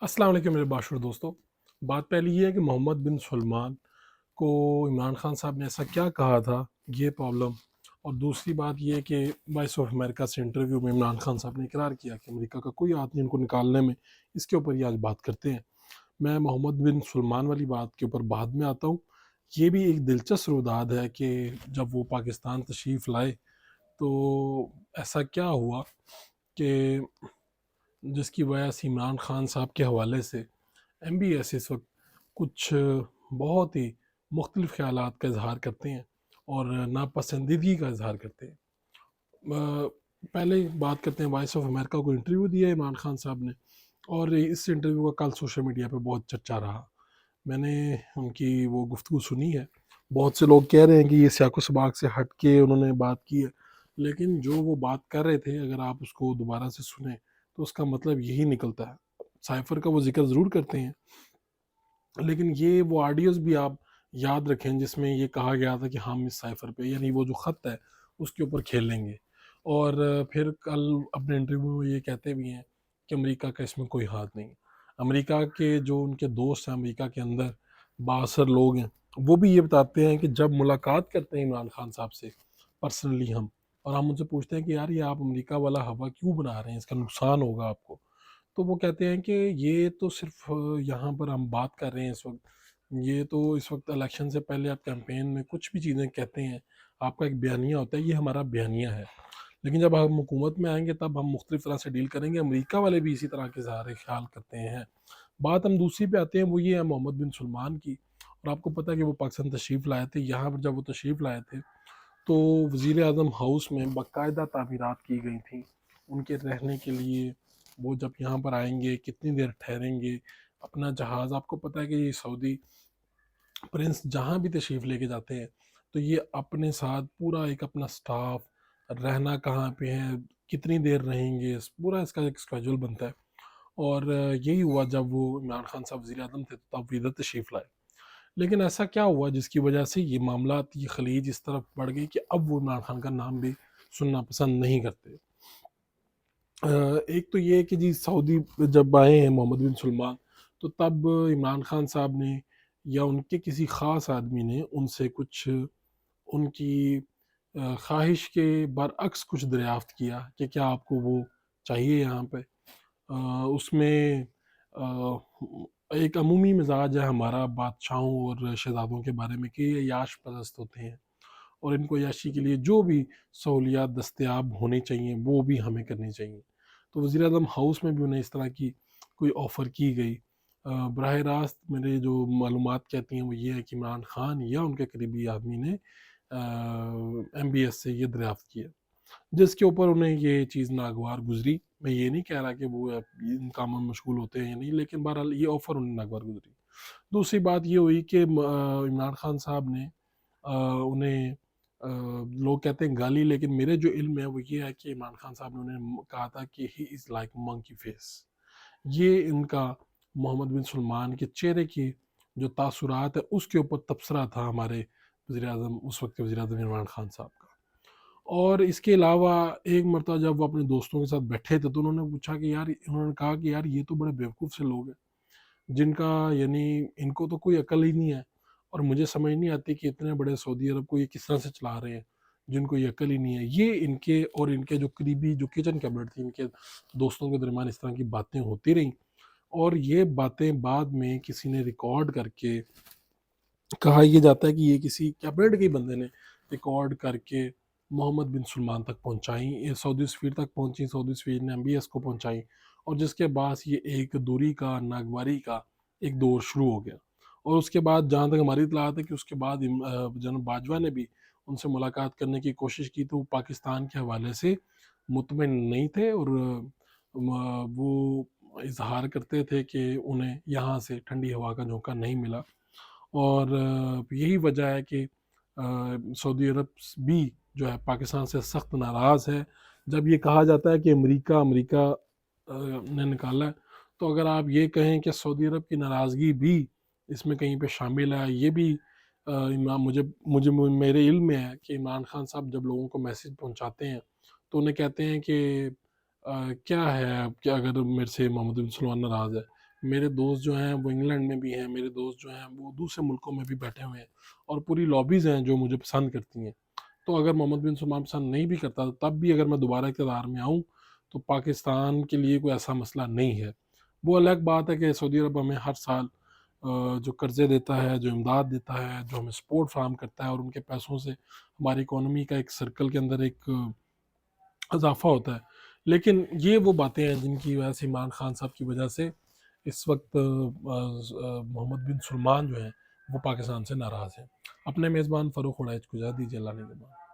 السلام علیکم میرے باشعور دوستوں. بات پہلی یہ ہے کہ محمد بن سلمان کو عمران خان صاحب نے ایسا کیا کہا تھا، یہ پرابلم. اور دوسری بات یہ ہے کہ وائس آف امریکہ سے انٹرویو میں عمران خان صاحب نے اقرار کیا کہ امریکہ کا کوئی ہاتھ نہیں ان کو نکالنے میں. اس کے اوپر یہ آج بات کرتے ہیں. میں محمد بن سلمان والی بات کے اوپر بعد میں آتا ہوں. یہ بھی ایک دلچسپ روداد ہے کہ جب وہ پاکستان تشریف لائے تو ایسا کیا ہوا کہ جس کی وجہ سے عمران خان صاحب کے حوالے سے ایم بی ایس اس وقت کچھ بہت ہی مختلف خیالات کا اظہار کرتے ہیں اور ناپسندیدگی کا اظہار کرتے ہیں. پہلے بات کرتے ہیں وائس آف امریکہ کو انٹرویو دیا ہے عمران خان صاحب نے، اور اس انٹرویو کا کل سوشل میڈیا پہ بہت چرچا رہا. میں نے ان کی وہ گفتگو سنی ہے. بہت سے لوگ کہہ رہے ہیں کہ یہ سیاق و سباق سے ہٹ کے انہوں نے بات کی ہے، لیکن جو وہ بات کر رہے تھے اگر آپ اس کو دوبارہ سے سنیں تو اس کا مطلب یہی نکلتا ہے. سائفر کا وہ ذکر ضرور کرتے ہیں، لیکن یہ وہ آڈیوز بھی آپ یاد رکھیں جس میں یہ کہا گیا تھا کہ ہم اس سائفر پہ، یعنی وہ جو خط ہے اس کے اوپر کھیل لیں گے. اور پھر کل اپنے انٹرویو میں یہ کہتے بھی ہیں کہ امریکہ کا اس میں کوئی ہاتھ نہیں. امریکہ کے جو ان کے دوست ہیں امریکہ کے اندر بااثر لوگ ہیں، وہ بھی یہ بتاتے ہیں کہ جب ملاقات کرتے ہیں عمران خان صاحب سے پرسنلی اور ہم ان سے پوچھتے ہیں کہ یار یہ آپ امریکہ والا ہوا کیوں بنا رہے ہیں، اس کا نقصان ہوگا آپ کو، تو وہ کہتے ہیں کہ یہ تو صرف یہاں پر ہم بات کر رہے ہیں اس وقت، یہ تو اس وقت الیکشن سے پہلے آپ کیمپین میں کچھ بھی چیزیں کہتے ہیں، آپ کا ایک بیانیہ ہوتا ہے، یہ ہمارا بیانیہ ہے، لیکن جب ہم حکومت میں آئیں گے تب ہم مختلف طرح سے ڈیل کریں گے. امریکہ والے بھی اسی طرح کے اظہار خیال کرتے ہیں. بات ہم دوسری پہ آتے ہیں، وہ یہ ہے محمد بن سلمان کی. اور آپ کو پتہ ہے کہ وہ پاکستان تشریف لائے تھے. یہاں پر جب وہ تشریف لائے تھے تو وزیر اعظم ہاؤس میں باقاعدہ تعمیرات کی گئی تھیں ان کے رہنے کے لیے. وہ جب یہاں پر آئیں گے کتنی دیر ٹھہریں گے، اپنا جہاز، آپ کو پتہ ہے کہ یہ سعودی پرنس جہاں بھی تشریف لے کے جاتے ہیں تو یہ اپنے ساتھ پورا ایک اپنا سٹاف، رہنا کہاں پہ ہے، کتنی دیر رہیں گے، پورا اس کا ایک اسکیجول بنتا ہے. اور یہی ہوا جب وہ عمران خان صاحب وزیر اعظم تھے تو تب وہ ادھر تشریف لائے. لیکن ایسا کیا ہوا جس کی وجہ سے یہ معاملات، یہ خلیج اس طرف بڑھ گئی کہ اب وہ عمران خان کا نام بھی سننا پسند نہیں کرتے. ایک تو یہ ہے کہ جی سعودی جب آئے ہیں محمد بن سلمان تو تب عمران خان صاحب نے یا ان کے کسی خاص آدمی نے ان سے کچھ ان کی خواہش کے برعکس کچھ دریافت کیا کہ کیا آپ کو وہ چاہیے یہاں پہ. اس میں ایک عمومی مزاج ہے ہمارا بادشاہوں اور شہزادوں کے بارے میں کہ یہ یاش پرست ہوتے ہیں اور ان کو عیاشی کے لیے جو بھی سہولیات دستیاب ہونی چاہیے وہ بھی ہمیں کرنی چاہیے. تو وزیر اعظم ہاؤس میں بھی انہیں اس طرح کی کوئی آفر کی گئی. براہ راست میرے جو معلومات کہتی ہیں وہ یہ ہے کہ عمران خان یا ان کے قریبی آدمی نے ایم بی ایس سے یہ دریافت کیا، جس کے اوپر انہیں یہ چیز ناگوار گزری. میں یہ نہیں کہہ رہا کہ وہ ان کاموں میں مشغول ہوتے ہیں یا نہیں، لیکن بہرحال یہ آفر انہیں ناگوار گزری. دوسری بات یہ ہوئی کہ عمران خان صاحب نے انہیں لوگ کہتے ہیں گالی، لیکن میرے جو علم ہے وہ یہ ہے کہ عمران خان صاحب نے انہیں کہا تھا کہ ہی از لائک منکی فیس. یہ ان کا محمد بن سلمان کے چہرے کی جو تاثرات ہے اس کے اوپر تبصرہ تھا ہمارے وزیر اعظم، اس وقت کے وزیر اعظم عمران خان صاحب کا. اور اس کے علاوہ ایک مرتبہ جب وہ اپنے دوستوں کے ساتھ بیٹھے تھے تو انہوں نے پوچھا کہ یار، انہوں نے کہا کہ یار یہ تو بڑے بیوقوف سے لوگ ہیں جن کا، یعنی ان کو تو کوئی عقل ہی نہیں ہے، اور مجھے سمجھ نہیں آتی کہ اتنے بڑے سعودی عرب کو یہ کس طرح سے چلا رہے ہیں جن کو یہ عقل ہی نہیں ہے. یہ ان کے اور ان کے جو قریبی جو کچن کیبنٹ تھی ان کے دوستوں کے درمیان اس طرح کی باتیں ہوتی رہیں، اور یہ باتیں بعد میں کسی نے ریکارڈ کر کے، کہا یہ جاتا ہے کہ یہ کسی کیبنٹ کے بندے نے ریکارڈ کر کے محمد بن سلمان تک پہنچائیں، یہ سعودی سفیر تک پہنچیں، سعودی سفیر نے ایم بی ایس کو پہنچائیں، اور جس کے بعد یہ ایک دوری کا، ناگواری کا ایک دور شروع ہو گیا. اور اس کے بعد جہاں تک ہماری اطلاعات ہے کہ اس کے بعد جناب باجوہ نے بھی ان سے ملاقات کرنے کی کوشش کی تو وہ پاکستان کے حوالے سے مطمئن نہیں تھے، اور وہ اظہار کرتے تھے کہ انہیں یہاں سے ٹھنڈی ہوا کا جھونکا نہیں ملا. اور یہی وجہ ہے کہ سعودی عرب بھی جو ہے پاکستان سے سخت ناراض ہے. جب یہ کہا جاتا ہے کہ امریکہ نے نکالا ہے، تو اگر آپ یہ کہیں کہ سعودی عرب کی ناراضگی بھی اس میں کہیں پہ شامل ہے، یہ بھی میرے علم میں ہے کہ عمران خان صاحب جب لوگوں کو میسیج پہنچاتے ہیں تو انہیں کہتے ہیں کہ کیا ہے کہ اگر میرے سے محمد بن سلمان ناراض ہے، میرے دوست جو ہیں وہ انگلینڈ میں بھی ہیں، میرے دوست جو ہیں وہ دوسرے ملکوں میں بھی بیٹھے ہوئے ہیں، اور پوری لابیز ہیں جو مجھے پسند کرتی ہیں۔ تو اگر محمد بن سلمان پسند نہیں بھی کرتا تو تب بھی اگر میں دوبارہ اقتدار میں آؤں تو پاکستان کے لیے کوئی ایسا مسئلہ نہیں ہے۔ وہ الگ بات ہے کہ سعودی عرب ہمیں ہر سال جو قرضے دیتا ہے، جو امداد دیتا ہے، جو ہمیں سپورٹ فراہم کرتا ہے، اور ان کے پیسوں سے ہماری اکانومی کا ایک سرکل کے اندر ایک اضافہ ہوتا ہے۔ لیکن یہ وہ باتیں ہیں جن کی وجہ سے عمران خان صاحب کی وجہ سے اس وقت محمد بن سلمان جو ہیں وہ پاکستان سے ناراض ہیں۔ اپنے میزبان فروخ وڑائچ کو اجازت دیجیے، اللہ نے کے بعد۔